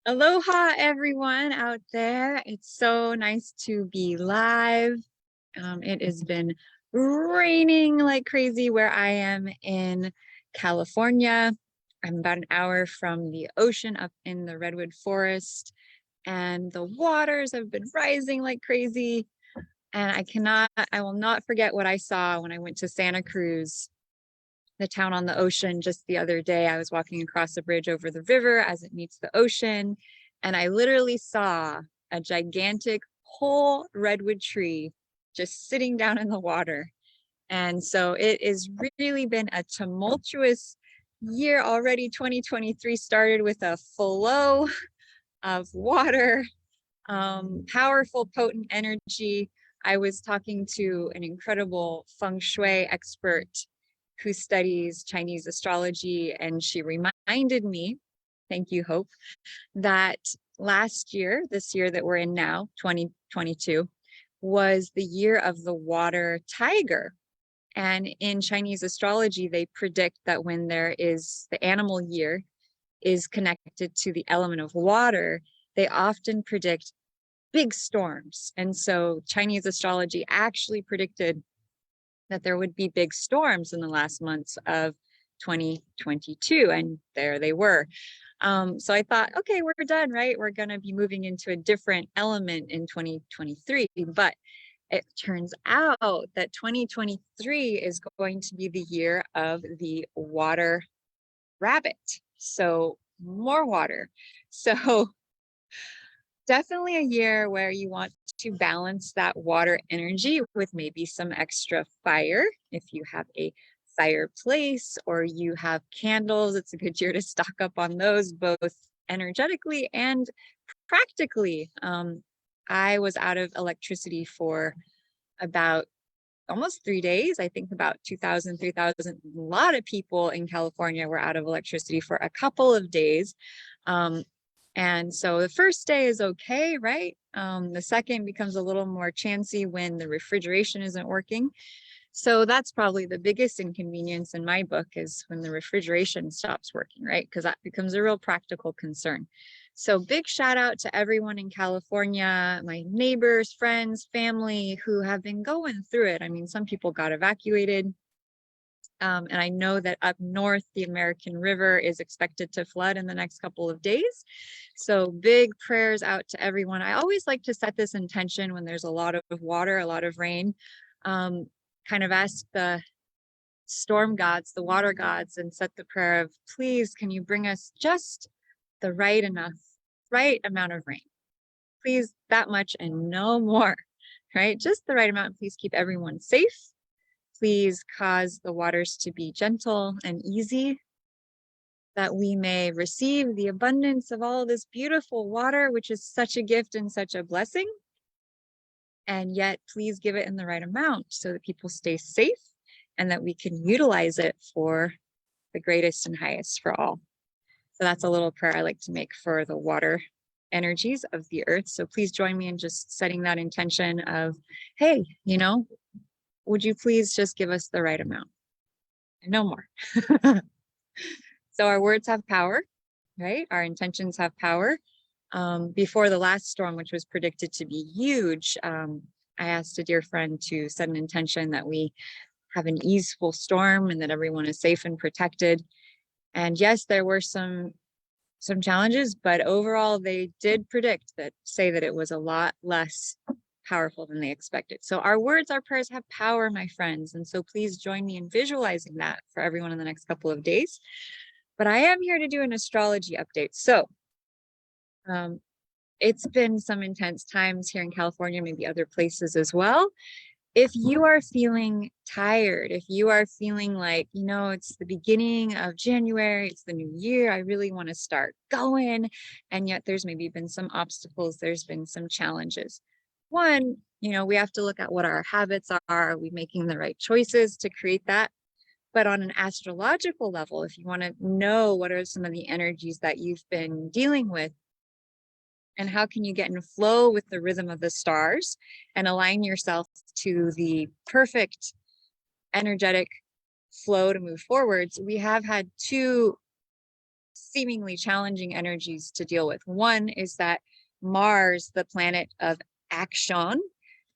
Aloha, everyone out there. It's so nice to be live. It has been raining like crazy where I am in California. I'm about an hour from the ocean up in the redwood forest, and the waters have been rising like crazy. And I will not forget what I saw when I went to Santa Cruz, the town on the ocean, just the other day. I was walking across a bridge over the river as it meets the ocean, and I literally saw a gigantic whole redwood tree just sitting down in the water. And so it has really been a tumultuous year already. 2023 started with a flow of water, powerful, potent energy. I was talking to an incredible feng shui expert who studies Chinese astrology, and she reminded me, thank you, Hope, that last year, this year that we're in now, 2022, was the year of the water tiger. And in Chinese astrology, they predict that when there is the animal year is connected to the element of water, they often predict big storms. And so Chinese astrology actually predicted that there would be big storms in the last months of 2022, and there they were. So I thought, okay, we're done, right? We're going to be moving into a different element in 2023, but it turns out that 2023 is going to be the year of the water rabbit. So more water. So definitely a year where you want to balance that water energy with maybe some extra fire. If you have a fireplace or you have candles, it's a good year to stock up on those, both energetically and practically. I was out of electricity for about almost 3 days. I think about 2,000, 3,000. A lot of people in California were out of electricity for a couple of days. And so the first day is okay, right? The second becomes a little more chancy when the refrigeration isn't working. So that's probably the biggest inconvenience in my book, is when the refrigeration stops working, right? Because that becomes a real practical concern. So big shout out to everyone in California, my neighbors, friends, family who have been going through it. I mean, some people got evacuated. And I know that up north, the American River is expected to flood in the next couple of days. So big prayers out to everyone. I always like to set this intention when there's a lot of water, a lot of rain, kind of ask the storm gods, the water gods, and set the prayer of, please, can you bring us just the right amount of rain? Please, that much and no more, right? Just the right amount. Please keep everyone safe. Please cause the waters to be gentle and easy, that we may receive the abundance of all this beautiful water, which is such a gift and such a blessing. And yet, please give it in the right amount so that people stay safe and that we can utilize it for the greatest and highest for all. So that's a little prayer I like to make for the water energies of the earth. So please join me in just setting that intention of, hey, would you please just give us the right amount and no more? So our words have power, right? Our intentions have power. Before the last storm, which was predicted to be huge, I asked a dear friend to set an intention that we have an easeful storm and that everyone is safe and protected. And yes, there were some challenges, but overall they did say that it was a lot less powerful than they expected. So our words, our prayers have power, my friends. And so please join me in visualizing that for everyone in the next couple of days. But I am here to do an astrology update. So it's been some intense times here in California, maybe other places as well. If you are feeling tired, if you are feeling like, it's the beginning of January, it's the new year, I really want to start going, and yet there's maybe been some obstacles, there's been some challenges. One, we have to look at what our habits are. Are we making the right choices to create that? But on an astrological level, if you want to know what are some of the energies that you've been dealing with, and how can you get in flow with the rhythm of the stars and align yourself to the perfect energetic flow to move forwards, we have had two seemingly challenging energies to deal with. One is that Mars, the planet of action,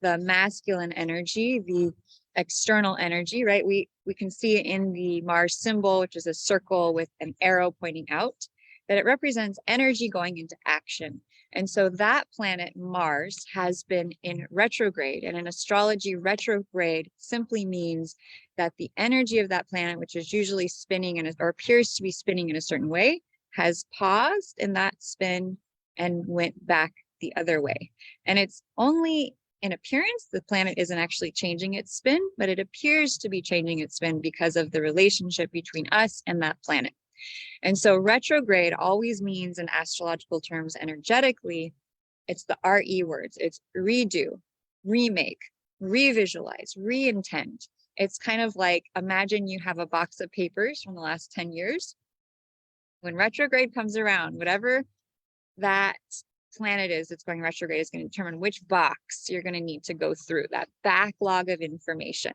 the masculine energy, the external energy, right? We can see in the Mars symbol, which is a circle with an arrow pointing out, that it represents energy going into action. And so that planet Mars has been in retrograde, and in astrology, retrograde simply means that the energy of that planet, which is usually spinning in or appears to be spinning in a certain way, has paused in that spin and went back the other way. And it's only in appearance, the planet isn't actually changing its spin, but it appears to be changing its spin because of the relationship between us and that planet. And so retrograde always means, in astrological terms, energetically, it's the RE words. It's redo, remake, revisualize, reintend. It's kind of like, imagine you have a box of papers from the last 10 years. When retrograde comes around, whatever that planet is that's going retrograde is going to determine which box you're going to need to go through, that backlog of information.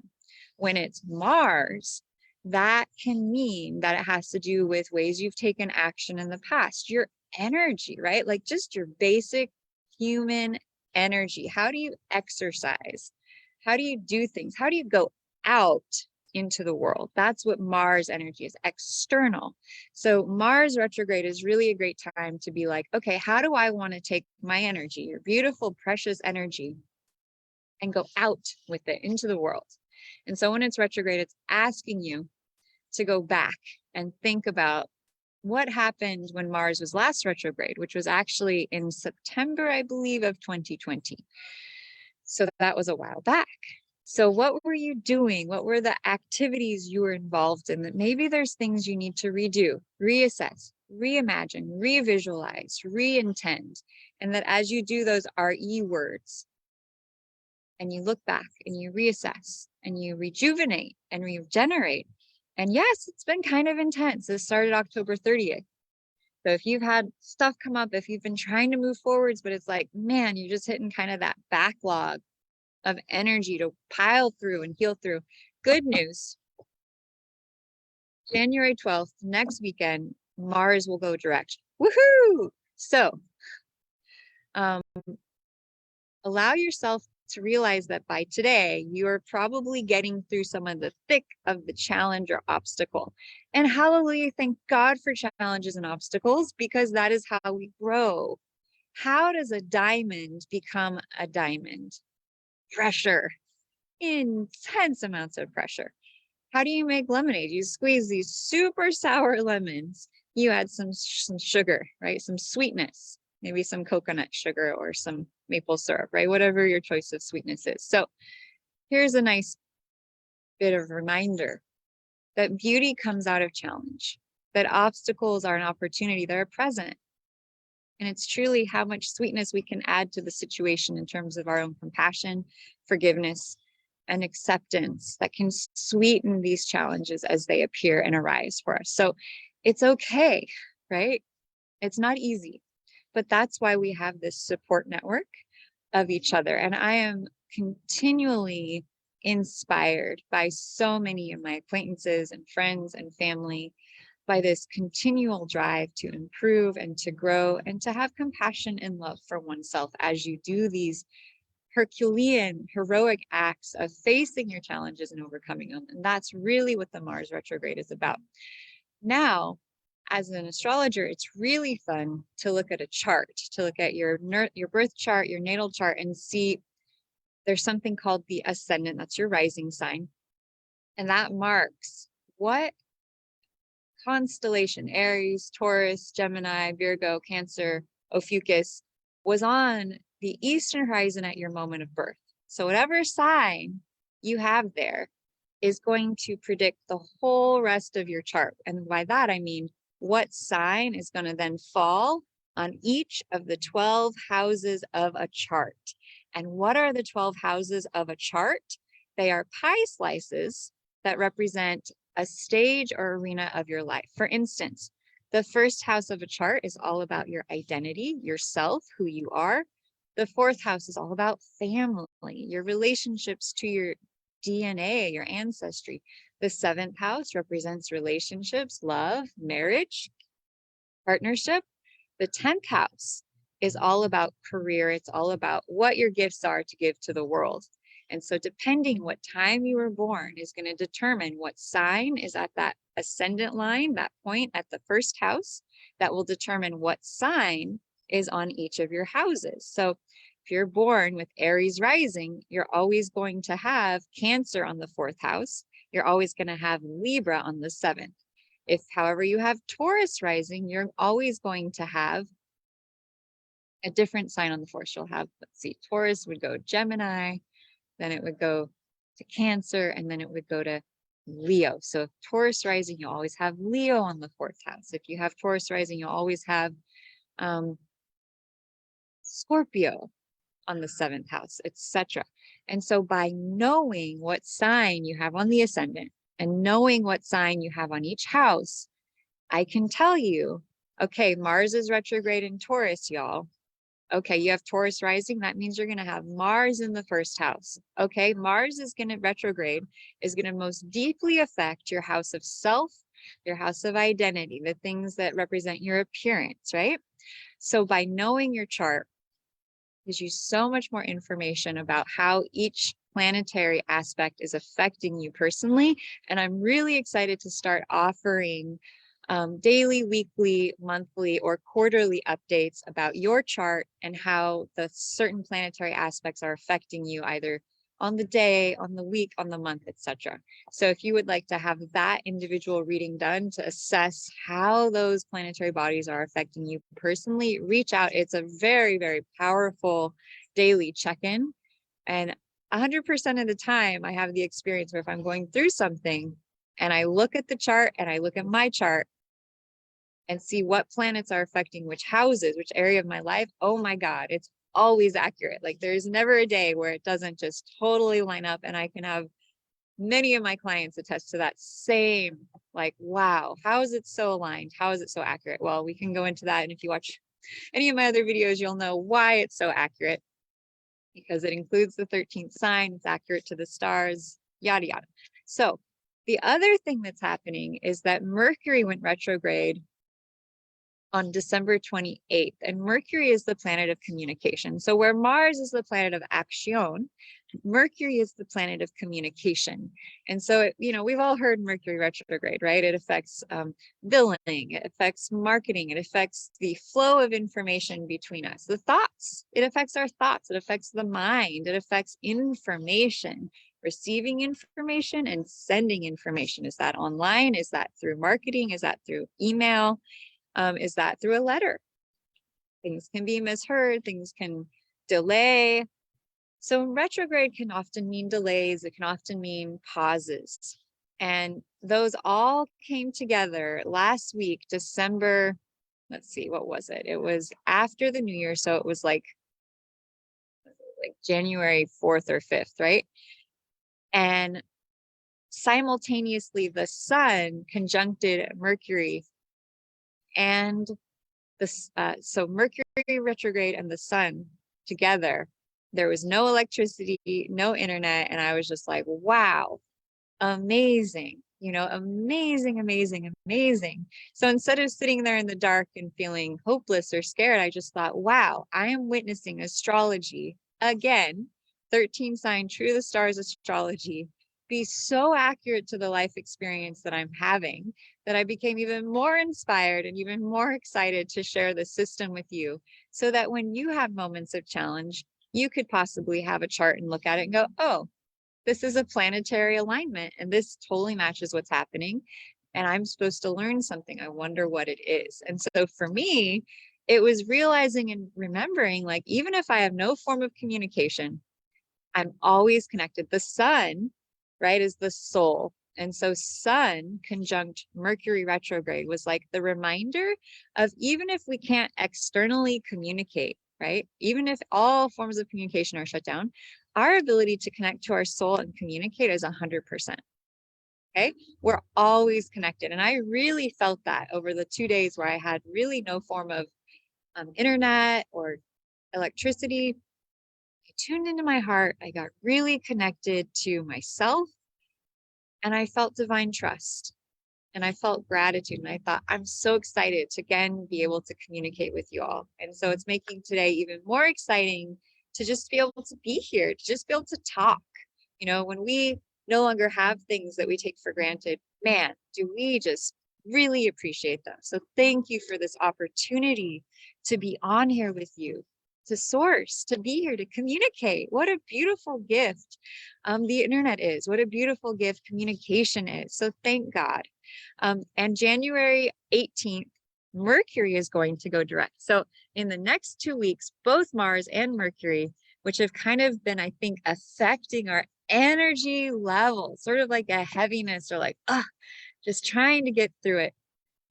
When it's Mars, that can mean that it has to do with ways you've taken action in the past, your energy, right? Like just your basic human energy. How do you exercise? How do you do things? How do you go out into the world? That's what Mars energy is, external. So Mars retrograde is really a great time to be like, okay, how do I want to take my energy, your beautiful, precious energy, and go out with it into the world? And so when it's retrograde, it's asking you to go back and think about what happened when Mars was last retrograde, which was actually in September, I believe, of 2020. So that was a while back. So what were you doing? What were the activities you were involved in that maybe there's things you need to redo, reassess, reimagine, revisualize, reintend, and that as you do those RE words and you look back and you reassess and you rejuvenate and regenerate. And yes, it's been kind of intense. This started October 30th. So if you've had stuff come up, if you've been trying to move forwards, but it's like, man, you're just hitting kind of that backlog of energy to pile through and heal through. Good news. January 12th, next weekend, Mars will go direct. Woohoo! So allow yourself to realize that by today, you are probably getting through some of the thick of the challenge or obstacle. And hallelujah, thank God for challenges and obstacles, because that is how we grow. How does a diamond become a diamond? Pressure, intense amounts of pressure. How do you make lemonade? You squeeze these super sour lemons. You add some sugar, right? Some sweetness, maybe some coconut sugar or some maple syrup, right? Whatever your choice of sweetness is. So here's a nice bit of reminder that beauty comes out of challenge, that obstacles are an opportunity, they're present. And it's truly how much sweetness we can add to the situation in terms of our own compassion, forgiveness, and acceptance that can sweeten these challenges as they appear and arise for us. So it's okay, right? It's not easy, but that's why we have this support network of each other. And I am continually inspired by so many of my acquaintances and friends and family by this continual drive to improve and to grow and to have compassion and love for oneself as you do these Herculean, heroic acts of facing your challenges and overcoming them. And that's really what the Mars retrograde is about. Now, as an astrologer, it's really fun to look at a chart, to look at your birth chart, your natal chart, and see there's something called the ascendant. That's your rising sign. And that marks what constellation, Aries, Taurus, Gemini, Virgo, Cancer, Ophiuchus, was on the eastern horizon at your moment of birth. So whatever sign you have there is going to predict the whole rest of your chart. And by that, I mean, what sign is going to then fall on each of the 12 houses of a chart. And what are the 12 houses of a chart? They are pie slices that represent a stage or arena of your life. For instance, the first house of a chart is all about your identity, yourself, who you are. The fourth house is all about family, your relationships to your DNA, your ancestry. The seventh house represents relationships, love, marriage. partnership. The 10th house is all about career. It's all about what your gifts are to give to the world. And so depending what time you were born is going to determine what sign is at that ascendant line, that point at the first house, that will determine what sign is on each of your houses. So if you're born with Aries rising, you're always going to have Cancer on the 4th house. You're always going to have Libra on the 7th. If, however, you have Taurus rising, you're always going to have a different sign on the 4th. You'll have, let's see, Taurus would go Gemini, then it would go to Cancer, and then it would go to Leo. So if Taurus rising, you'll always have Leo on the 4th house. If you have Taurus rising, you'll always have Scorpio on the 7th house, etc. And so by knowing what sign you have on the ascendant and knowing what sign you have on each house, I can tell you, okay, Mars is retrograde in Taurus, y'all. Okay, you have Taurus rising. That means you're going to have Mars in the 1st house. Okay, Mars is going to retrograde, is going to most deeply affect your house of self, your house of identity, the things that represent your appearance, right? So by knowing your chart, gives you so much more information about how each planetary aspect is affecting you personally. And I'm really excited to start offering daily, weekly, monthly, or quarterly updates about your chart and how the certain planetary aspects are affecting you either on the day, on the week, on the month, etc. So if you would like to have that individual reading done to assess how those planetary bodies are affecting you personally, reach out. It's a very, very powerful daily check-in. And 100% of the time, I have the experience where if I'm going through something and I look at the chart and I look at my chart and see what planets are affecting which houses, which area of my life, oh my God, it's always accurate. Like there's never a day where it doesn't just totally line up. And I can have many of my clients attest to that same, like, wow, how is it so aligned? How is it so accurate? Well, we can go into that. And if you watch any of my other videos, you'll know why it's so accurate, because it includes the 13th sign. It's accurate to the stars, yada, yada. So the other thing that's happening is that Mercury went retrograde on December 28th. And Mercury is the planet of communication. So where Mars is the planet of action, Mercury is the planet of communication. And so, we've all heard Mercury retrograde, right? It affects billing, it affects marketing, it affects the flow of information between us, the thoughts, it affects our thoughts, it affects the mind, it affects information, receiving information and sending information. Is that online? Is that through marketing? Is that through email? Is that through a letter? Things can be misheard, things can delay. So retrograde can often mean delays, it can often mean pauses. And those all came together last week, December, let's see, what was it? It was after the New Year, so it was like January 4th or 5th, right? And simultaneously, the sun conjuncted Mercury, and so Mercury retrograde and the sun together. There was no electricity, no internet, and I was just like, wow, amazing, amazing, amazing, amazing. So instead of sitting there in the dark and feeling hopeless or scared, I just thought, wow, I am witnessing astrology again, 13 sign true to the stars astrology, be so accurate to the life experience that I'm having that I became even more inspired and even more excited to share the system with you, so that when you have moments of challenge, you could possibly have a chart and look at it and go, oh, this is a planetary alignment and this totally matches what's happening. And I'm supposed to learn something. I wonder what it is. And so for me, it was realizing and remembering, like, even if I have no form of communication, I'm always connected. The sun, right, is the soul. And so sun conjunct Mercury retrograde was like the reminder of, even if we can't externally communicate, right? Even if all forms of communication are shut down, our ability to connect to our soul and communicate is 100%. Okay, we're always connected. And I really felt that over the 2 days where I had really no form of internet or electricity. I tuned into my heart. I got really connected to myself, and I felt divine trust. and I felt gratitude. And I thought, I'm so excited to again be able to communicate with you all. And so it's making today even more exciting to just be able to be here, to just be able to talk. You know, when we no longer have things that we take for granted, man, do we just really appreciate them. So thank you for this opportunity to be on here with you, to source, to be here, to communicate. What a beautiful gift the internet is. What a beautiful gift communication is. So thank God. And January 18th, Mercury is going to go direct. So in the next 2 weeks, both Mars and Mercury, which have kind of been, I think, affecting our energy level, sort of like a heaviness or like, just trying to get through it,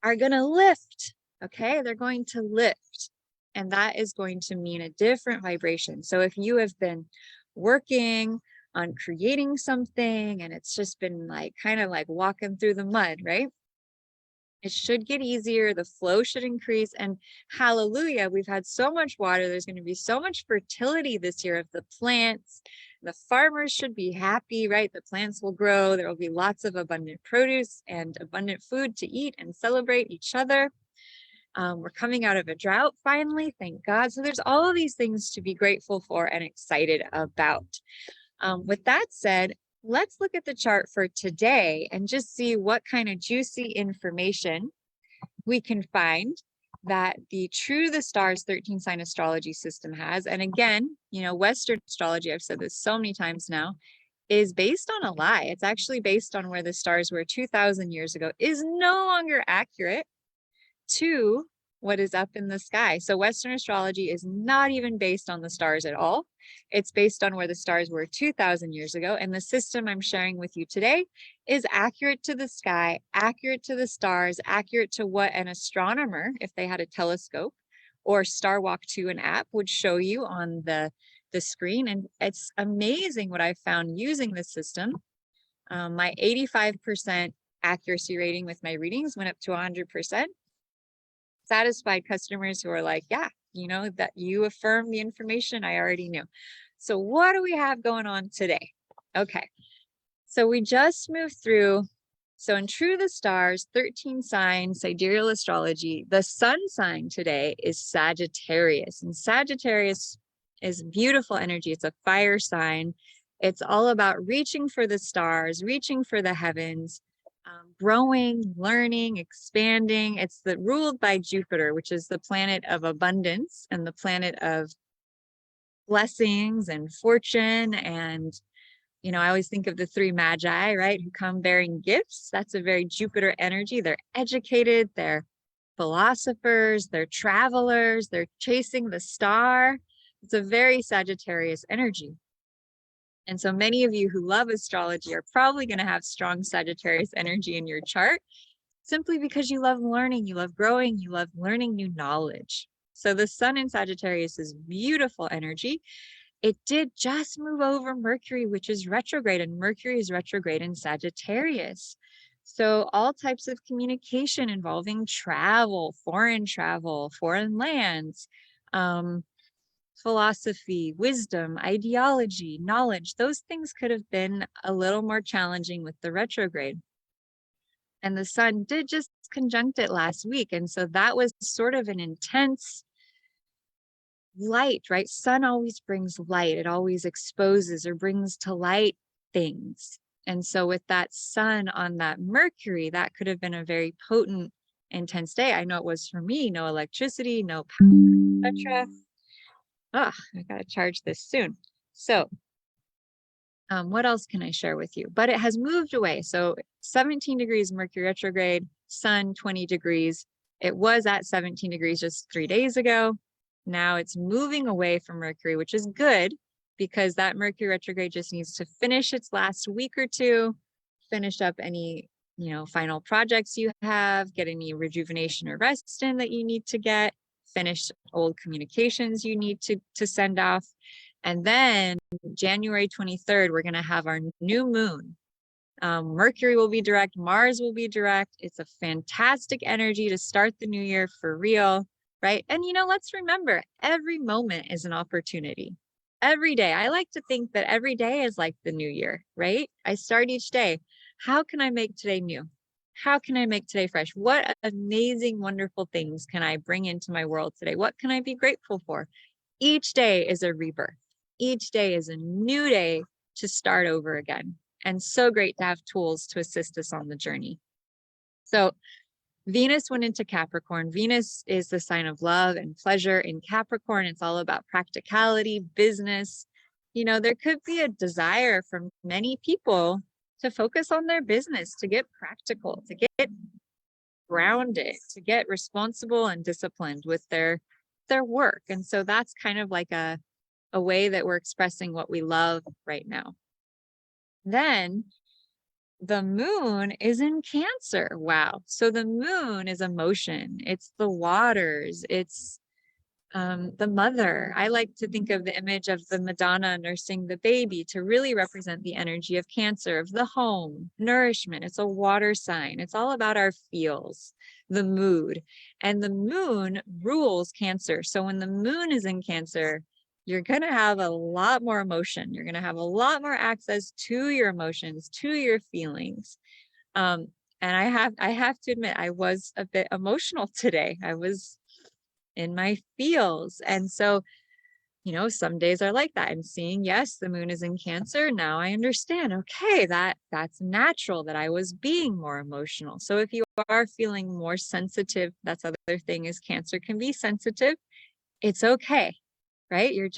are going to lift. Okay. They're going to lift. And that is going to mean a different vibration. So if you have been working on creating something and it's just been like kind of like walking through the mud, right? It should get easier. The flow should increase. And hallelujah, we've had so much water. There's going to be so much fertility this year of the plants. The farmers should be happy, right? The plants will grow. There will be lots of abundant produce and abundant food to eat and celebrate each other. We're coming out of a drought finally, thank God. So there's all of these things to be grateful for and excited about. With that said, let's look at the chart for today and just see what kind of juicy information we can find that the True to the Stars 13 sign astrology system has. And again, you know, Western astrology, I've said this so many times now, is based on a lie. It's actually based on where the stars were 2,000 years ago, is no longer accurate to what is up in the sky. So Western astrology is not even based on the stars at all. It's based on where the stars were 2,000 years ago. And the system I'm sharing with you today is accurate to the sky, accurate to the stars, accurate to what an astronomer, if they had a telescope or Star Walk 2, an app, would show you on the screen. And it's amazing what I found using this system. My 85% accuracy rating with my readings went up to 100%. Satisfied customers who are like, yeah, you know, that you affirm the information I already knew. So what do we have going on today? Okay, so we just moved through. So in True to the Stars, 13 signs, Sidereal astrology, the sun sign today is Sagittarius. And Sagittarius is beautiful energy. It's a fire sign. It's all about reaching for the stars, reaching for the heavens, growing, learning, expanding. It's ruled by Jupiter, which is the planet of abundance and the planet of blessings and fortune. And, you know, I always think of the three magi, right, who come bearing gifts. That's a very Jupiter energy. They're educated, they're philosophers, they're travelers, they're chasing the star. It's a very Sagittarius energy. And so many of you who love astrology are probably going to have strong Sagittarius energy in your chart, simply because you love learning, you love growing, you love learning new knowledge. So the sun in Sagittarius is beautiful energy. It did just move over Mercury, which is retrograde, and Mercury is retrograde in Sagittarius. So all types of communication involving travel, foreign lands, philosophy, wisdom, ideology, knowledge, those things could have been a little more challenging with the retrograde. And the sun did just conjunct it last week. And so that was sort of an intense light, right? Sun always brings light. It always exposes or brings to light things. And so with that sun on that Mercury, that could have been a very potent, intense day. I know it was for me. No electricity, no power, etc. I gotta charge this soon. So what else can I share with you? But it has moved away. So 17 degrees Mercury retrograde, sun 20 degrees. It was at 17 degrees just 3 days ago. Now it's moving away from Mercury, which is good because that Mercury retrograde just needs to finish its last week or two, finish up any, you know, final projects you have, get any rejuvenation or rest in that you need to get, finish old communications you need to send off. And then January 23rd, we're going to have our new moon. Mercury will be direct, Mars will be direct. It's a fantastic energy to start the new year for real, right? And, you know, let's remember, every moment is an opportunity. Every day. I like to think that every day is like the new year, right? I start each day. How can I make today new? How can I make today fresh? What amazing, wonderful things can I bring into my world today? What can I be grateful for? Each day is a rebirth. Each day is a new day to start over again. And so great to have tools to assist us on the journey. So Venus went into Capricorn. Venus is the sign of love and pleasure in Capricorn. It's all about practicality, business. You know, there could be a desire from many people to focus on their business, to get practical, to get grounded, to get responsible and disciplined with their work. And so that's kind of like a way that we're expressing what we love right now. Then the moon is in Cancer. Wow. So the moon is emotion. It's the waters. It's the mother. I like to think of the image of the Madonna nursing the baby to really represent the energy of Cancer, of the home, nourishment. It's a water sign. It's all about our feels, the mood. And the moon rules Cancer. So when the moon is in Cancer, you're going to have a lot more emotion. You're going to have a lot more access to your emotions, to your feelings. And I have to admit, I was a bit emotional today. I was in my feels. And so, you know, some days are like that. I'm seeing, yes, the moon is in Cancer. Now I understand, okay, that's natural that I was being more emotional. So if you are feeling more sensitive, that's the other thing is Cancer can be sensitive. It's okay, right? You're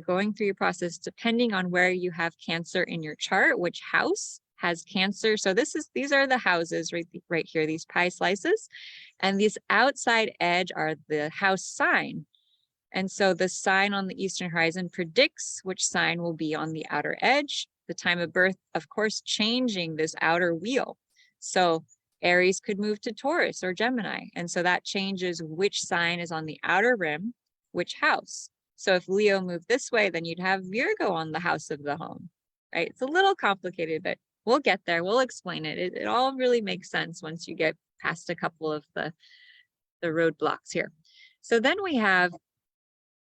going through your process depending on where you have Cancer in your chart, which house has Cancer. So these are the houses right here, these pie slices. And these outside edge are the house sign. And so the sign on the eastern horizon predicts which sign will be on the outer edge. The time of birth, of course, changing this outer wheel. So Aries could move to Taurus or Gemini. And so that changes which sign is on the outer rim, which house. So if Leo moved this way, then you'd have Virgo on the house of the home, right? It's a little complicated, but we'll get there. We'll explain it. It all really makes sense once you get past a couple of the roadblocks here. So then we have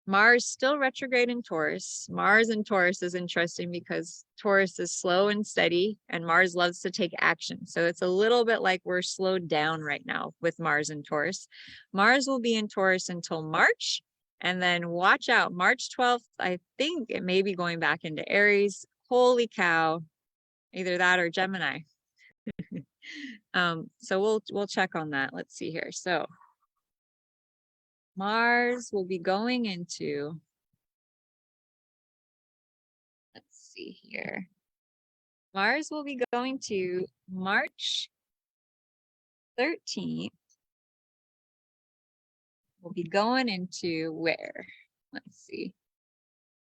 Mars still retrograde in Taurus. Mars in Taurus is interesting because Taurus is slow and steady and Mars loves to take action. So it's a little bit like we're slowed down right now with Mars in Taurus. Mars will be in Taurus until March. And then watch out, March 12th, I think it may be going back into Aries. Holy cow, either that or Gemini. So we'll check on that. Let's see here. So Mars will be going into, let's see here. Mars will be going to March 13th. We'll be going into where? Let's see.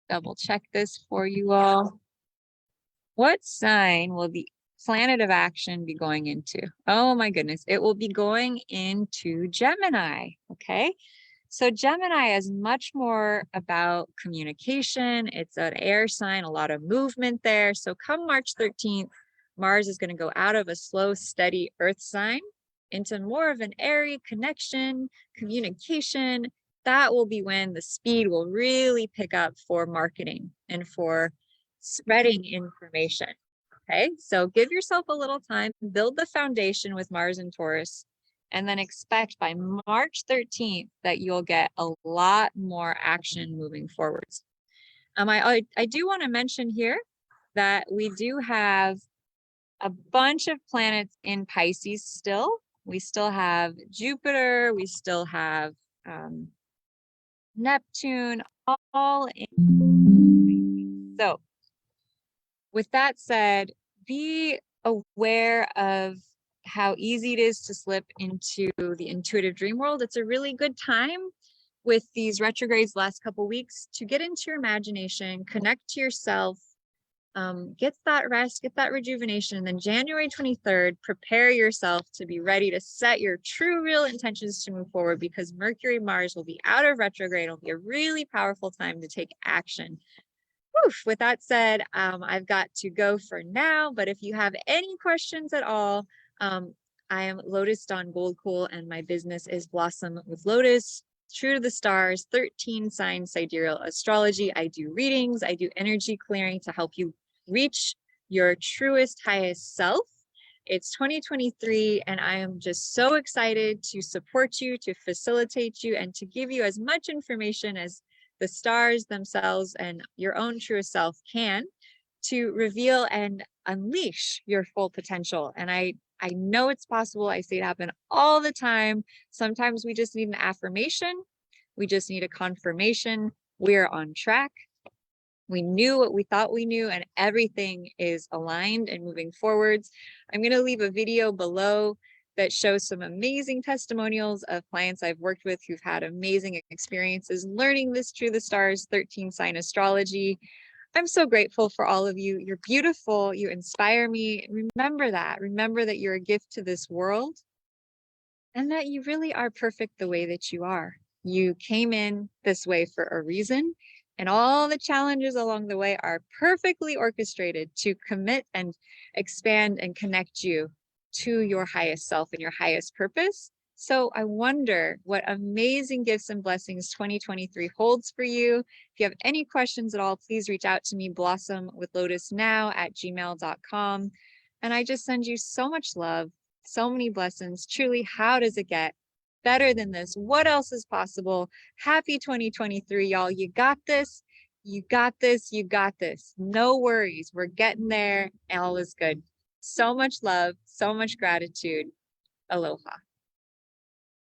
Double check this for you all. What sign will the planet of action be going into? Oh my goodness. It will be going into Gemini. Okay. So Gemini is much more about communication. It's an air sign, a lot of movement there. So come March 13th, Mars is going to go out of a slow, steady earth sign into more of an airy connection, communication. That will be when the speed will really pick up for marketing and for spreading information. Okay, so give yourself a little time, build the foundation with Mars and Taurus, and then expect by March 13th that you'll get a lot more action moving forwards. I do want to mention here that we do have a bunch of planets in Pisces still. We still have Jupiter, we still have Neptune, all in. So with that said, be aware of how easy it is to slip into the intuitive dream world. It's a really good time with these retrogrades last couple of weeks to get into your imagination, connect to yourself, get that rest, get that rejuvenation. And then January 23rd, prepare yourself to be ready to set your true, real intentions to move forward because Mercury, Mars will be out of retrograde. It'll be a really powerful time to take action. Oof, with that said, I've got to go for now, but if you have any questions at all, I am Lotus Dawn Gold Cool and my business is Blossom with Lotus, True to the Stars, 13 Sign Sideral Astrology. I do readings, I do energy clearing to help you reach your truest, highest self. It's 2023, and I am just so excited to support you, to facilitate you, and to give you as much information as the stars themselves and your own truest self can to reveal and unleash your full potential. And I know it's possible. I see it happen all the time. Sometimes we just need an affirmation. We just need a confirmation. We're on track. We knew what we thought we knew, and everything is aligned and moving forwards. I'm going to leave a video below that shows some amazing testimonials of clients I've worked with who've had amazing experiences learning this True the Stars 13 sign astrology. I'm so grateful for all of you. You're beautiful. You inspire me. Remember that. Remember that you're a gift to this world and that you really are perfect the way that you are. You came in this way for a reason, and all the challenges along the way are perfectly orchestrated to commit and expand and connect you to your highest self and your highest purpose. So I wonder what amazing gifts and blessings 2023 holds for you. If you have any questions at all, please reach out to me, BlossomWithLotusNow@gmail.com. And I just send you so much love, so many blessings. Truly, how does it get better than this? What else is possible? Happy 2023, y'all. You got this. You got this. You got this. No worries. We're getting there. All is good. So much love, so much gratitude. Aloha.